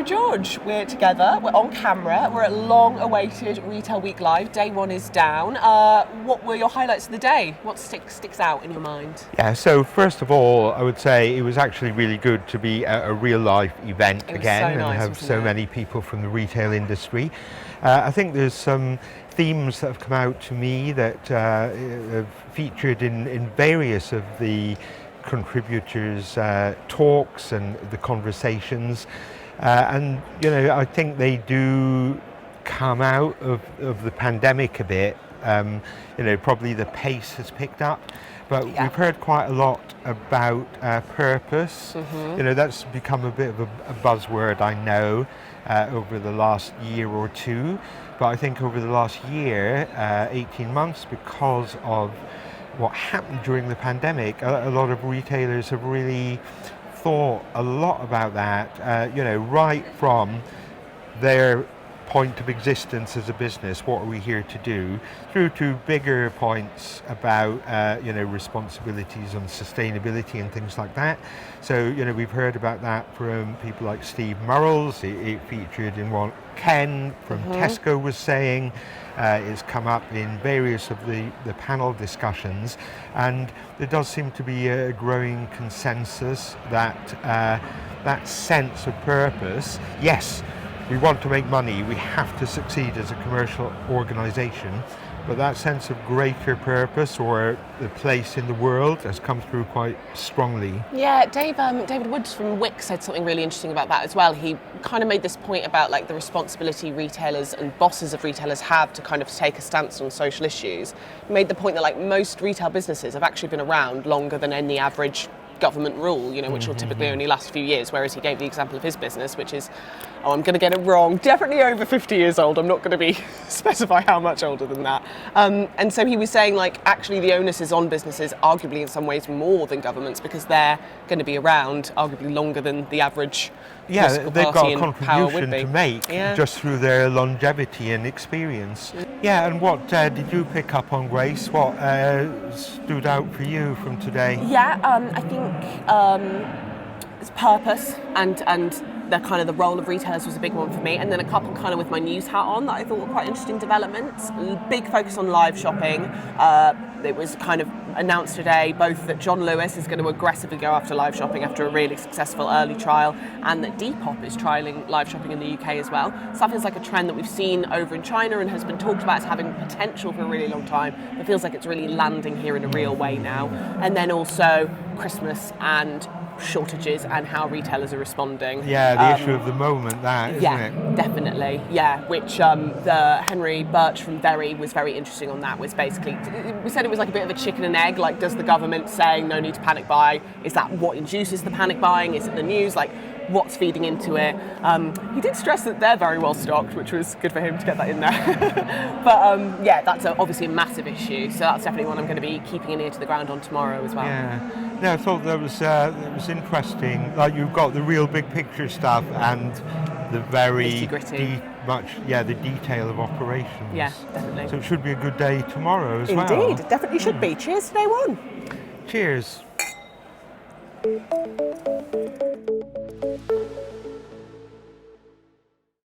George. We're together, we're on camera, we're at long-awaited Retail Week Live. Day one is down. What were your highlights of the day? What sticks out in your mind? Yeah, so first of all, I would say it was actually really good to be at a real-life event again, so nice, and have so many people from the retail industry. I think there's some themes that have come out to me that have featured in various of the contributors' talks and the conversations. And you know, I think they do come out of the pandemic a bit. You know, probably the pace has picked up, but we've heard quite a lot about purpose. You know, that's become a bit of a buzzword, I know, over the last year or two. But I think over the last year, 18 months, because of what happened during the pandemic, a lot of retailers have really thought a lot about that, you know, right from their point of existence as a business, what are we here to do, through to bigger points about, you know, responsibilities on sustainability and things like that. So, you know, we've heard about that from people like Steve Murrells. It featured in what Ken from Tesco was saying. It's come up in various of the panel discussions, and there does seem to be a growing consensus that that sense of purpose, yes, we want to make money, we have to succeed as a commercial organisation, but that sense of greater purpose or the place in the world has come through quite strongly. Yeah, David Woods from Wix said something really interesting about that as well. He kind of made this point about like the responsibility retailers and bosses of retailers have to kind of take a stance on social issues. He made the point that like most retail businesses have actually been around longer than any average government rule, you know, which will typically only last a few years, whereas he gave the example of his business, which is, oh, I'm going to get it wrong, definitely over 50 years old. I'm not going to be specify how much older than that. And so he was saying, like, actually the onus is on businesses, arguably in some ways more than governments, because they're going to be around arguably longer than the average political they've party got a contribution to make just through their longevity and experience. Yeah, and what did you pick up on, Grace? What stood out for you from today? Yeah, I think it's purpose and the kind of the role of retailers was a big one for me, and then a couple kind of with my news hat on that I thought were quite interesting developments. Big focus on live shopping. It was kind of announced today both that John Lewis is going to aggressively go after live shopping after a really successful early trial, and that Depop is trialling live shopping in the UK as well. So that feels like a trend that we've seen over in China and has been talked about as having potential for a really long time. It feels like it's really landing here in a real way now. And then also Christmas and shortages and how retailers are responding. Yeah, the issue of the moment, that, isn't it? Definitely. Yeah, which the Henry Birch from Very was very interesting on that. Was basically, we said it was like a bit of a chicken and egg. Like, does the government saying no need to panic buy, is that what induces the panic buying? Is it the news? Like, what's feeding into it? He did stress that they're very well stocked, which was good for him to get that in there. But yeah, that's obviously a massive issue. So that's definitely one I'm going to be keeping an ear to the ground on tomorrow as well. Yeah. No, I thought that was interesting. Like, you've got the real big picture stuff and the very the detail of operations. Yeah, definitely. So it should be a good day tomorrow as well. Indeed, it definitely should be. Cheers to day one. Cheers.